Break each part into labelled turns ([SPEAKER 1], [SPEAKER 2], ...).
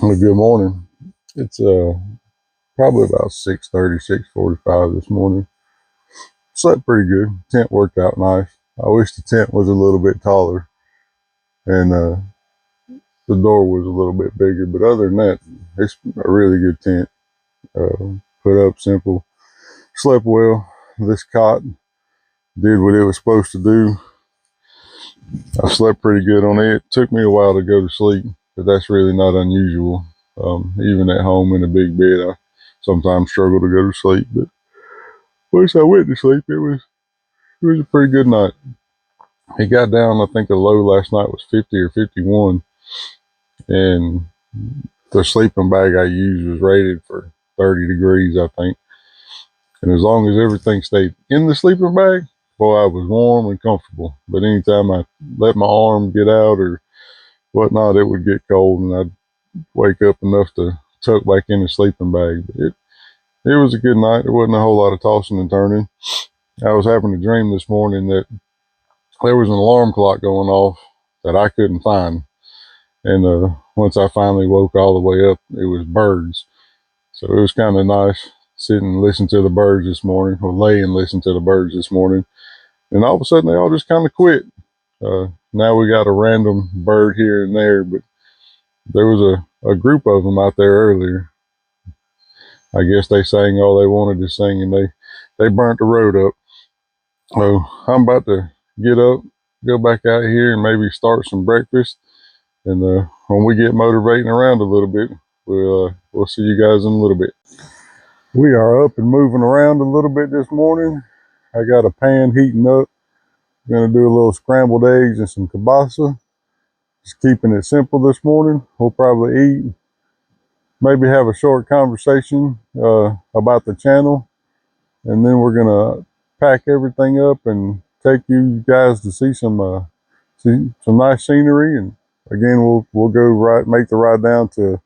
[SPEAKER 1] Well, good morning. It's probably about 6:30, 6:45 this morning. Slept pretty good. Tent worked out nice. I wish the tent was a little bit taller and the door was a little bit bigger, but other than that, it's a really good tent. Put up simple. Slept well. This cot did what it was supposed to do. I slept pretty good on it. It took me a while to go to sleep, but that's really not unusual. Even at home in a big bed, I sometimes struggle to go to sleep, but once I went to sleep, it was a pretty good night. It got down, I think the low last night was 50 or 51, and the sleeping bag I used was rated for 30 degrees, I think. And as long as everything stayed in the sleeping bag, boy, I was warm and comfortable. But anytime I let my arm get out or whatnot, it would get cold, and I'd wake up enough to tuck back in the sleeping bag. But it was a good night. There wasn't a whole lot of tossing and turning. I was having a dream this morning that there was an alarm clock going off that I couldn't find. And once I finally woke all the way up, it was birds. So it was kind of nice sitting and listening to the birds this morning, or lay and listen to the birds this morning. And all of a sudden, they all just kind of quit. Now we got a random bird here and there, but there was a group of them out there earlier. I guess they sang all they wanted to sing, and they burnt the road up. So I'm about to get up, go back out here, and maybe start some breakfast. And when we get motivating around a little bit, we'll see you guys in a little bit. We are up and moving around a little bit this morning. I got a pan heating up. I'm gonna do a little scrambled eggs and some kielbasa. Just keeping it simple this morning. We'll probably eat, maybe have a short conversation about the channel, and then we're gonna pack everything up and take you guys to see some nice scenery. And again, we'll go make the ride down to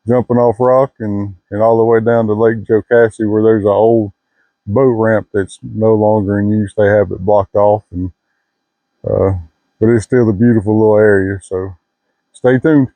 [SPEAKER 1] Jumping Off Rock and all the way down to Lake Jocassee, where there's an old boat ramp that's no longer in use. They have it blocked off, and but it's still a beautiful little area. So stay tuned.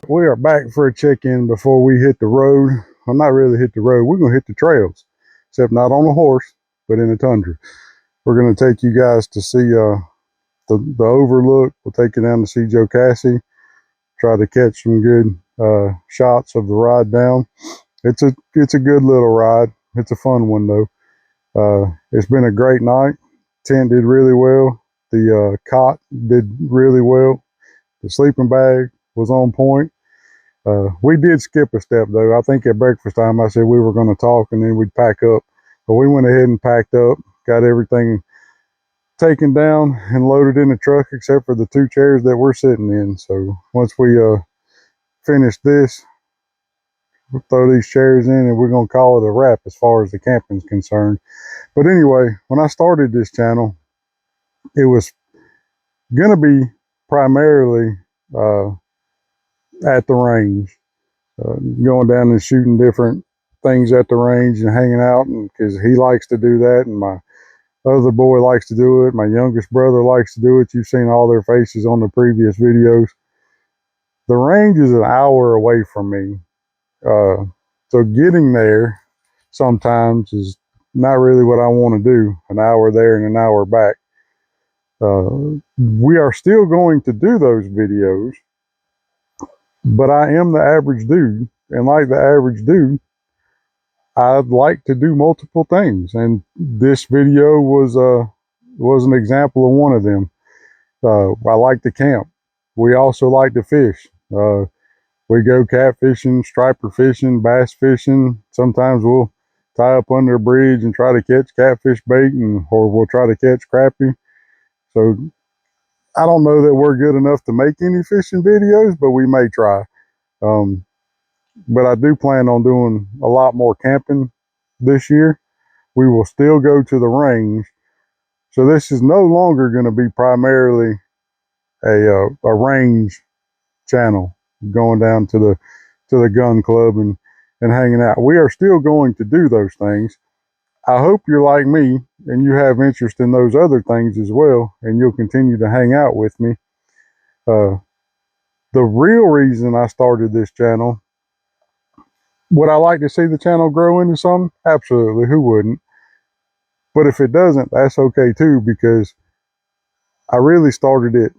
[SPEAKER 1] We are back for a check-in before we hit the road. Well, not really hit the road. We're going to hit the trails, except not on a horse, but in a tundra. We're going to take you guys to see the overlook. We'll take you down to see Jocassee. Try to catch some good shots of the ride down. It's a good little ride. It's a fun one though. It's been a great night. Tent did really well. The cot did really well. The sleeping bag was on point. We did skip a step though. I think at breakfast time I said we were going to talk and then we'd pack up. But we went ahead and packed up, got everything taken down and loaded in the truck except for the 2 chairs that we're sitting in. So once we finish this, we'll throw these chairs in and we're going to call it a wrap as far as the camping's concerned. But anyway, when I started this channel, it was going to be primarily at the range, going down and shooting different things at the range and hanging out, and because he likes to do that, and my other boy likes to do it, my youngest brother likes to do it. You've seen all their faces on the previous videos. The range is an hour away from me, so getting there sometimes is not really what I want to do, an hour there and an hour back. We are still going to do those videos, but I am the average dude, and like the average dude, I'd like to do multiple things. And this video was was an example of one of them. I like to camp. We also like to fish. We go catfishing, striper fishing, bass fishing. Sometimes we'll tie up under a bridge and try to catch catfish bait, or we'll try to catch crappie. So I don't know that we're good enough to make any fishing videos, but we may try. Um, but I do plan on doing a lot more camping this year. We will still go to the range. So this is no longer going to be primarily a range channel, going down to the gun club and hanging out. We are still going to do those things. I hope you're like me and you have interest in those other things as well, and you'll continue to hang out with me. Uh, the real reason I started this channel, would I like to see the channel grow into something? Absolutely, who wouldn't? But if it doesn't, that's okay too, because I really started it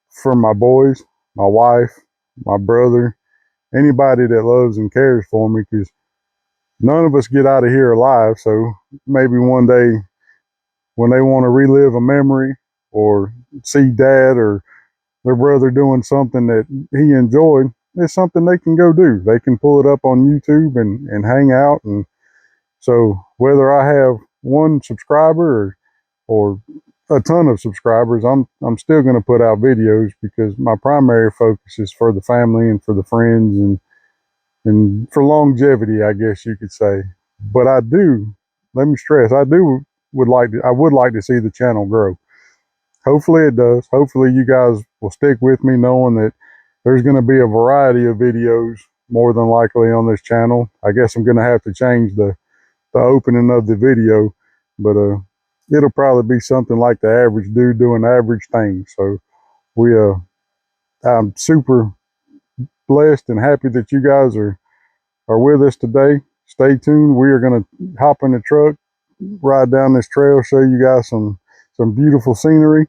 [SPEAKER 1] for my boys, my wife, my brother, anybody that loves and cares for me, because none of us get out of here alive. So maybe one day when they want to relive a memory or see dad or their brother doing something that he enjoyed, it's something they can go do. They can pull it up on YouTube and hang out. And so whether I have one subscriber or a ton of subscribers, I'm still going to put out videos, because my primary focus is for the family and for the friends and for longevity, I guess you could say. But I do, let me stress, I would like to see the channel grow. Hopefully it does. Hopefully you guys will stick with me, knowing that there's going to be a variety of videos more than likely on this channel. I guess I'm going to have to change the opening of the video, but it'll probably be something like the average dude doing average things. So we I'm super blessed and happy that you guys are with us today. Stay tuned. We are going to hop in the truck, ride down this trail, show you guys some beautiful scenery.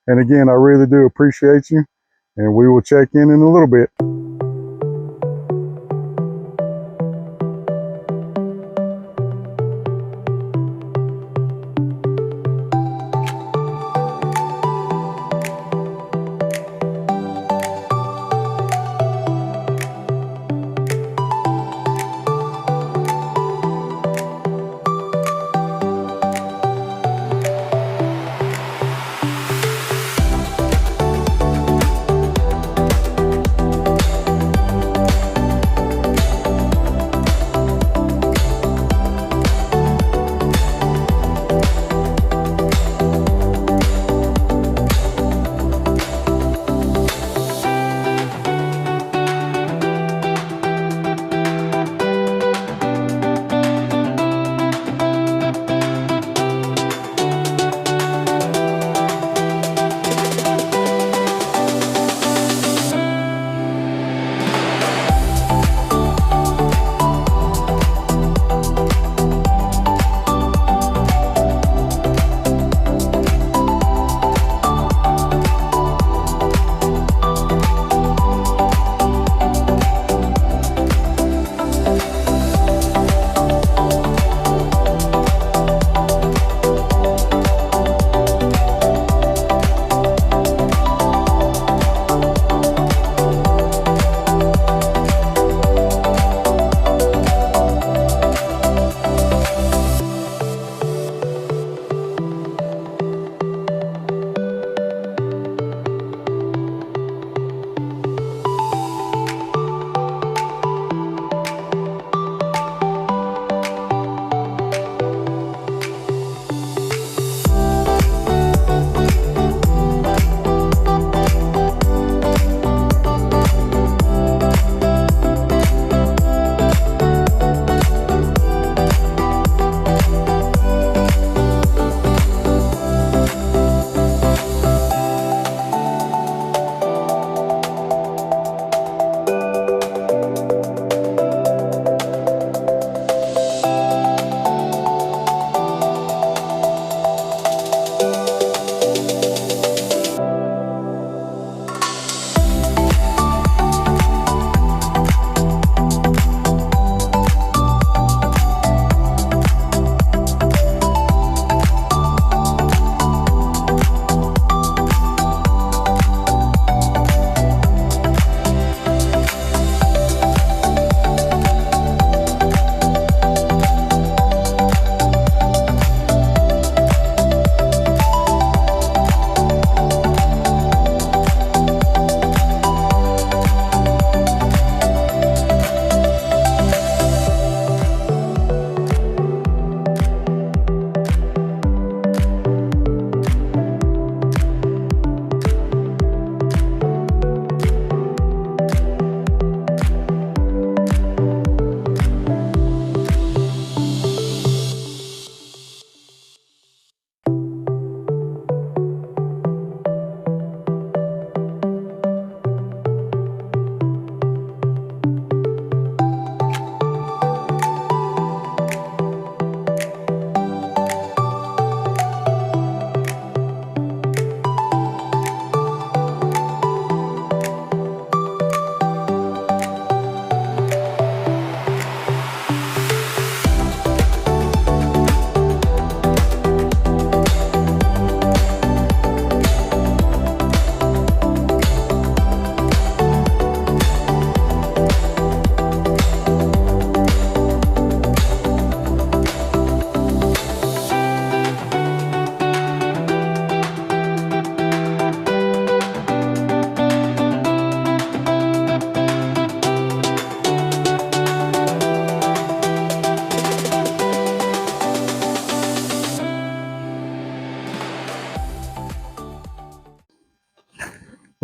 [SPEAKER 1] And again, I really do appreciate you, and we will check in a little bit.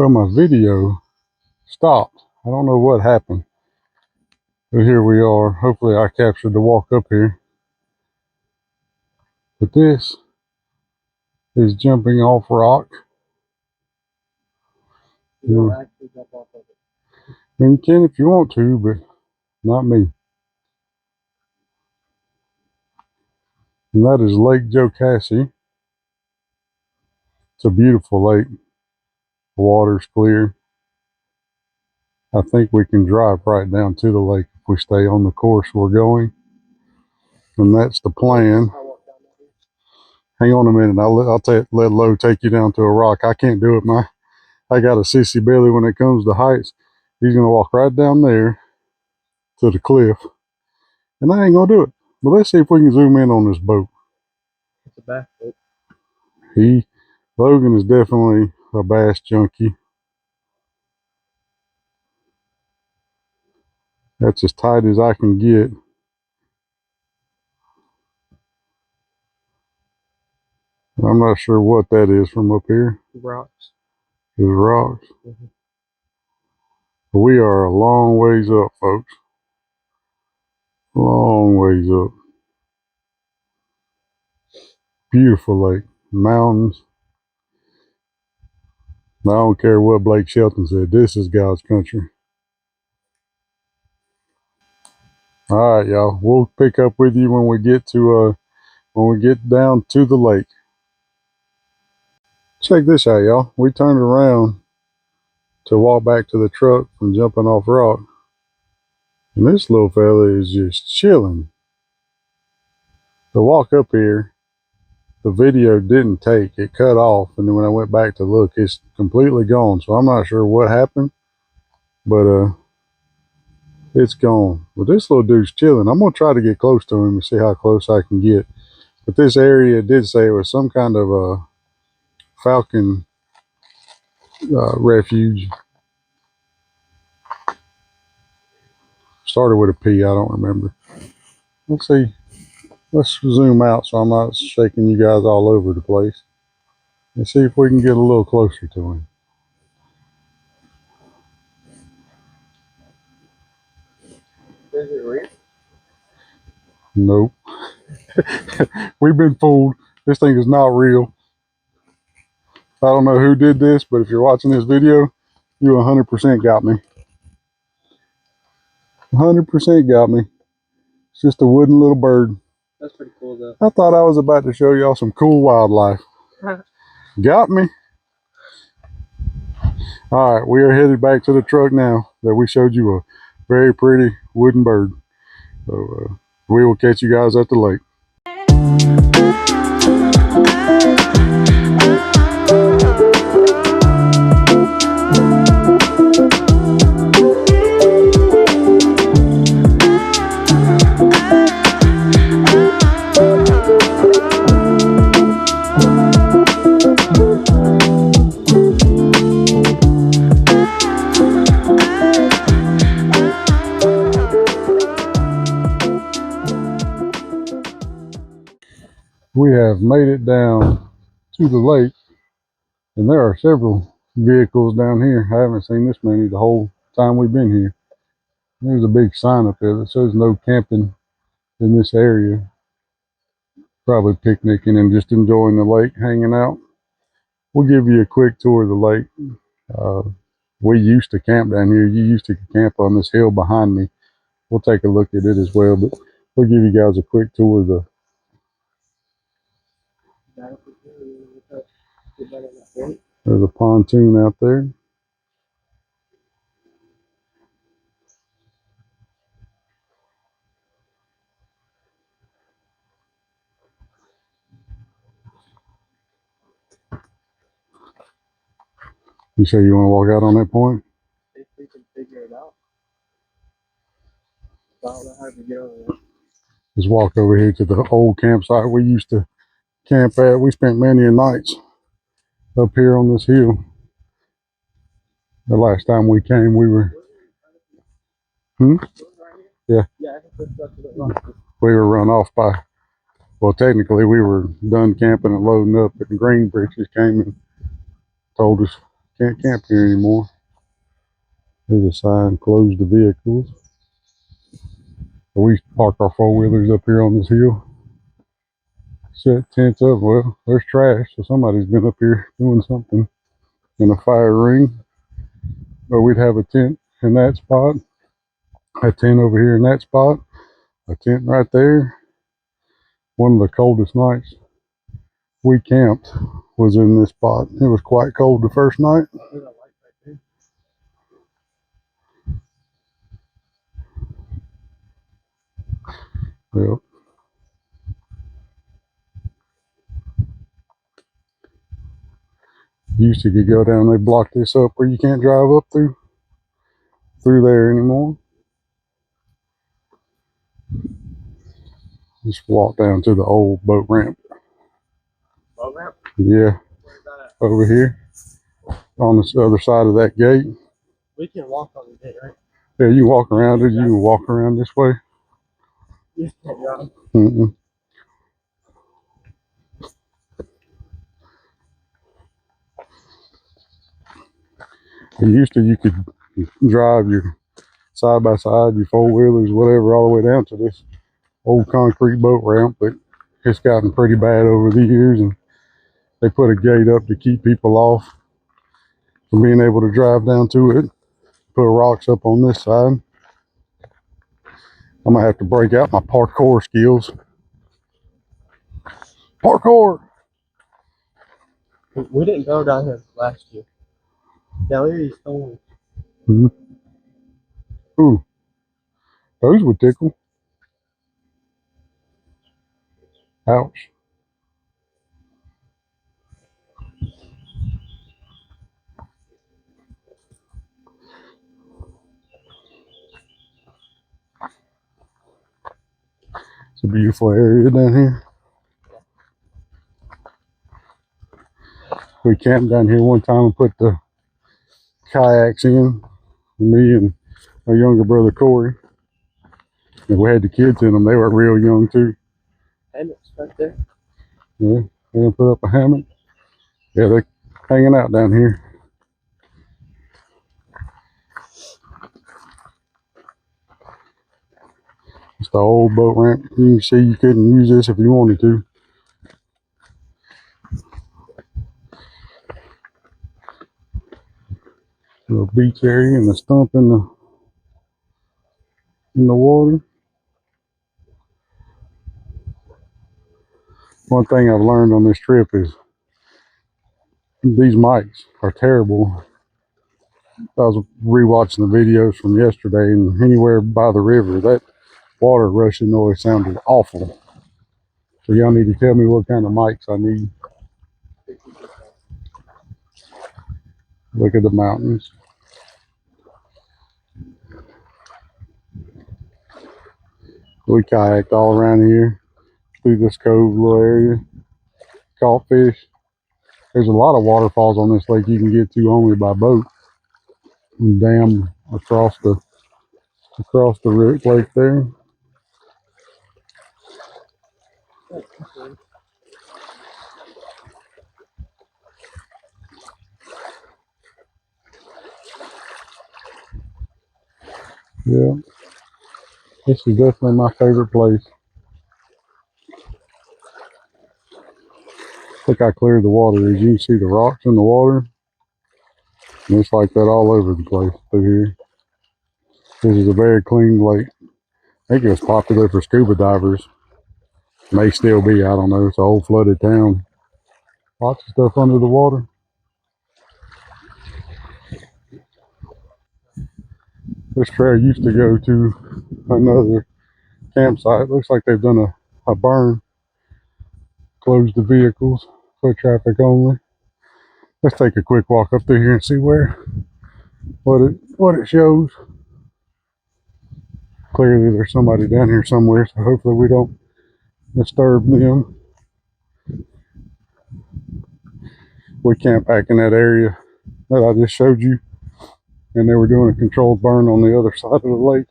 [SPEAKER 1] Well, my video stopped. I don't know what happened. But here we are. Hopefully I captured the walk up here. But this is jumping off rock. You actually jump off of it. I mean, you can if you want to, but not me. And that is Lake Jocassee. It's a beautiful lake. The water's clear. I think we can drive right down to the lake if we stay on the course we're going. And that's the plan. Hang on a minute. I'll let Lo take you down to a rock. I can't do it. I got a sissy belly when it comes to heights. He's going to walk right down there to the cliff. And I ain't going to do it. But let's see if we can zoom in on this boat. It's a bass boat. Logan is definitely a bass junkie. That's as tight as I can get. I'm not sure what that is from up here.
[SPEAKER 2] Rocks.
[SPEAKER 1] It's rocks. But we are a long ways up, folks. Long ways up. Beautiful lake. Mountains. I don't care what Blake Shelton said. This is God's country. All right, y'all. We'll pick up with you when we get down to the lake. Check this out, y'all. We turned around to walk back to the truck from jumping off rock. And this little fella is just chilling. The walk up here, the video didn't take. It cut off. And then when I went back to look, it's completely gone. So I'm not sure what happened. But it's gone. But this little dude's chilling. I'm going to try to get close to him and see how close I can get. But this area did say it was some kind of a falcon refuge. Started with a P, I don't remember. Let's see. Let's zoom out so I'm not shaking you guys all over the place. And see if we can get a little closer to him.
[SPEAKER 2] Is it real?
[SPEAKER 1] Nope. We've been fooled. This thing is not real. I don't know who did this, but if you're watching this video, you 100% got me. 100% got me. It's just a wooden little bird.
[SPEAKER 2] That's pretty cool, though.
[SPEAKER 1] I thought I was about to show y'all some cool wildlife. Got me. All right, we are headed back to the truck now that we showed you a very pretty wooden bird. So we will catch you guys at the lake. We have made it down to the lake, and there are several vehicles down here. I haven't seen this many the whole time we've been here. There's a big sign up there that says no camping in this area. Probably picnicking and just enjoying the lake, hanging out. We'll give you a quick tour of the lake. We used to camp down here. You used to camp on this hill behind me. We'll take a look at it as well, but we'll give you guys a quick tour of the. There's a pontoon out there. You say you want to walk out on that point?
[SPEAKER 2] If we can figure it out. I don't know how to get over there.
[SPEAKER 1] Just walk over here to the old campsite we used to camp at. We spent many nights up here on this hill. The last time we came, we were. Yeah. We were run off by. Well, technically, we were done camping and loading up, and Green Britches came and told us can't camp here anymore. There's a sign, close the vehicles. We park our four-wheelers up here on this hill. Set tents up. Well, there's trash, so somebody's been up here doing something in a fire ring. Or we'd have a tent in that spot, a tent over here in that spot, a tent right there. One of the coldest nights we camped was in this spot. It was quite cold the first night.
[SPEAKER 2] There's a light right there.
[SPEAKER 1] Yep. Used to go down, they blocked this up where you can't drive up through there anymore. Just walk down to the old boat ramp.
[SPEAKER 2] Boat ramp?
[SPEAKER 1] Yeah,
[SPEAKER 2] Where's that at?
[SPEAKER 1] over here on the other side of that gate.
[SPEAKER 2] We can walk on the gate, right?
[SPEAKER 1] Yeah, you walk around it. You can walk around this way.
[SPEAKER 2] You can't drive.
[SPEAKER 1] Mm-mm. Used to, you could drive your side by side, your four wheelers, whatever, all the way down to this old concrete boat ramp, but it's gotten pretty bad over the years, and they put a gate up to keep people off from being able to drive down to it. Put rocks up on this side. I'm gonna have to break out my parkour skills. Parkour!
[SPEAKER 2] We didn't go down here last year. Yeah, we already stole.
[SPEAKER 1] Mm-hmm. Ooh, those would tickle. Ouch. It's a beautiful area down here. We camped down here one time and put the kayaks in, me and my younger brother Corey. And we had the kids in them. They were real young too.
[SPEAKER 2] Hammocks right there.
[SPEAKER 1] Yeah, they gonna put up a hammock. Yeah, they're hanging out down here. It's the old boat ramp. You can see you couldn't use this if you wanted to. Little beach area and the stump in the water. One thing I've learned on this trip is these mics are terrible. I was rewatching the videos from yesterday, and anywhere by the river, that water rushing noise sounded awful. So y'all need to tell me what kind of mics I need. Look at the mountains. We kayaked all around here through this cove little area. Caught fish. There's a lot of waterfalls on this lake you can get to only by boat. And dam across the lake there. Yeah, this is definitely my favorite place. Look how clear the water is. You can see the rocks in the water. And it's like that all over the place through here. This is a very clean lake. I think it was popular for scuba divers. May still be, I don't know. It's an old flooded town. Lots of stuff under the water. This trail used to go to another campsite. Looks like they've done a burn. Closed the vehicles, foot traffic only. Let's take a quick walk up through here and see what it shows. Clearly there's somebody down here somewhere, so hopefully we don't disturb them. We camped back in that area that I just showed you, and they were doing a controlled burn on the other side of the lake.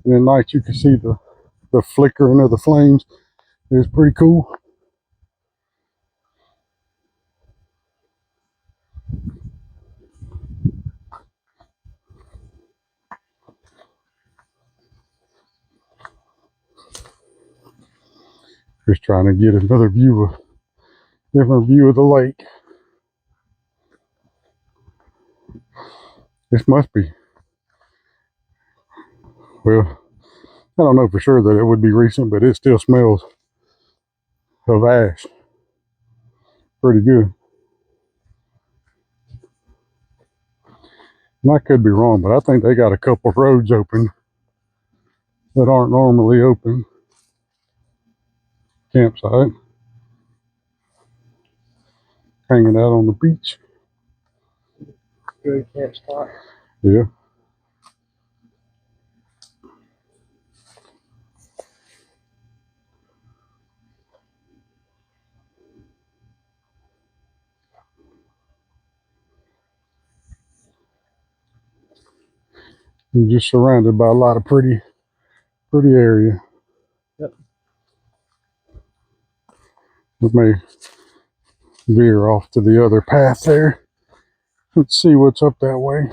[SPEAKER 1] And at night you could see the flickering of the flames. It was pretty cool. Just trying to get another different view of the lake. This must be, well, I don't know for sure that it would be recent, but it still smells of ash. Pretty good. And I could be wrong, but I think they got a couple of roads open that aren't normally open. Campsite. Hanging out on the beach.
[SPEAKER 2] Good camp spot.
[SPEAKER 1] Yeah. You're just surrounded by a lot of pretty area.
[SPEAKER 2] Yep.
[SPEAKER 1] We may veer off to the other path there. Let's see what's up that way.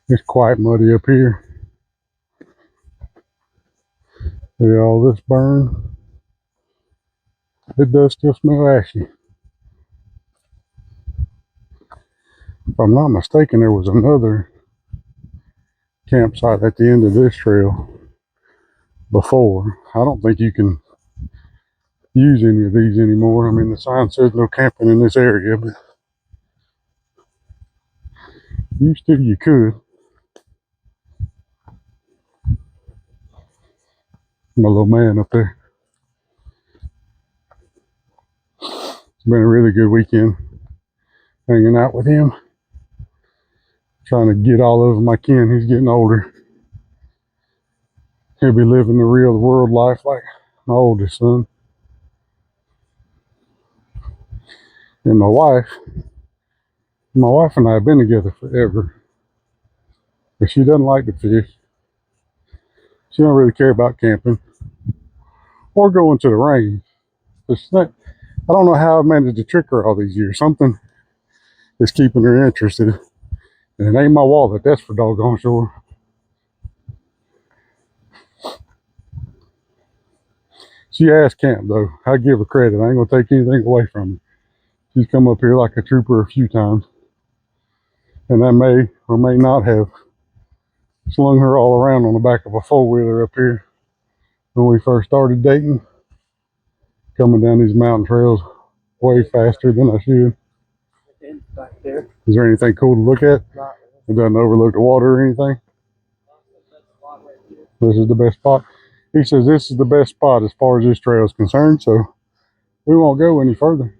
[SPEAKER 1] It's quite muddy up here. Yeah, all this burn. It does still smell ashy. If I'm not mistaken, there was another campsite at the end of this trail before. I don't think you can use any of these anymore. I mean, the sign says no camping in this area, but used to you could. My little man up there. It's been a really good weekend hanging out with him. Trying to get all over my kin. He's getting older. He'll be living the real world life like my oldest son. And my wife and I have been together forever. But she doesn't like to fish. She don't really care about camping or going to the range. I don't know how I've managed to trick her all these years. Something is keeping her interested. And it ain't my wallet, that's for doggone sure. She has camped though. I give her credit. I ain't gonna take anything away from her. She's come up here like a trooper a few times. And I may or may not have slung her all around on the back of a four-wheeler up here when we first started dating. Coming down these mountain trails way faster than I should.
[SPEAKER 2] Back there.
[SPEAKER 1] Is there anything cool to look at?
[SPEAKER 2] Not
[SPEAKER 1] It doesn't overlook the water or anything? This is the best spot. He says this is the best spot as far as this trail is concerned, so we won't go any further.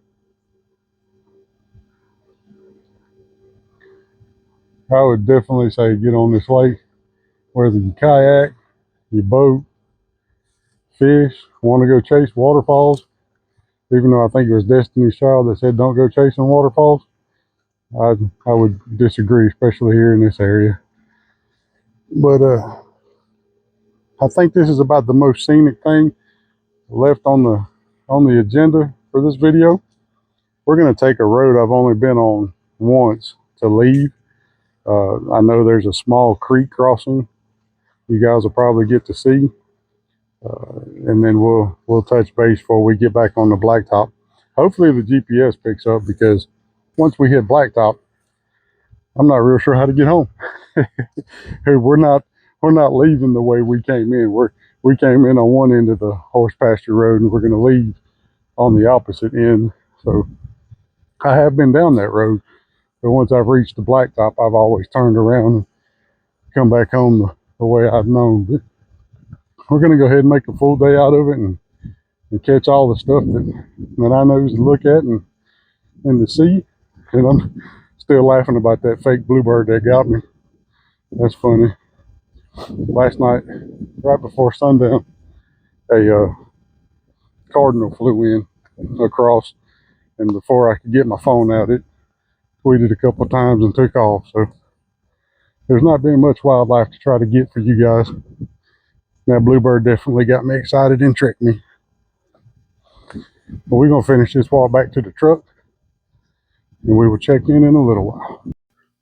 [SPEAKER 1] I would definitely say get on this lake, whether you kayak, you boat, fish, want to go chase waterfalls. Even though I think it was Destiny's Child that said don't go chasing waterfalls, I would disagree, especially here in this area. But I think this is about the most scenic thing left on the agenda for this video. We're going to take a road I've only been on once to leave. I know there's a small creek crossing you guys will probably get to see. And then we'll touch base before we get back on the blacktop. Hopefully the GPS picks up, because once we hit blacktop, I'm not real sure how to get home. we're not leaving the way we came in. We came in on one end of the Horsepasture road, and we're going to leave on the opposite end. So I have been down that road, but once I've reached the blacktop, I've always turned around and come back home the way I've known. But we're going to go ahead and make a full day out of it and catch all the stuff that I know to look at and to see. And I'm still laughing about that fake bluebird that got me. That's funny. Last night, right before sundown, a cardinal flew in across, and before I could get my phone out, it tweeted a couple of times and took off. So There's not been much wildlife to try to get for you guys. That bluebird definitely got me excited and tricked me. But we're going to finish this walk back to the truck, and we will check in a little while.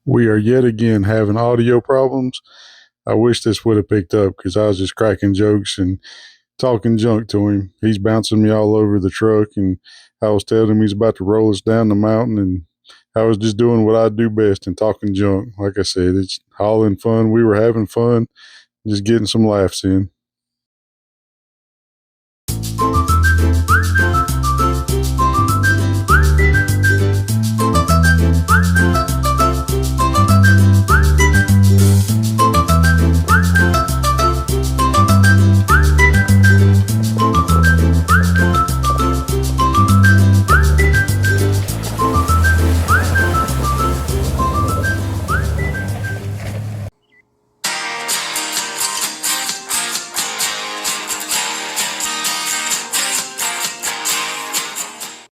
[SPEAKER 1] We are yet again having audio problems. I wish this would have picked up because I was just cracking jokes and talking junk to him. He's bouncing me all over the truck, and I was telling him he's about to roll us down the mountain, and I was just doing what I do best and talking junk. Like I said, it's all in fun. We were having fun, just getting some laughs in.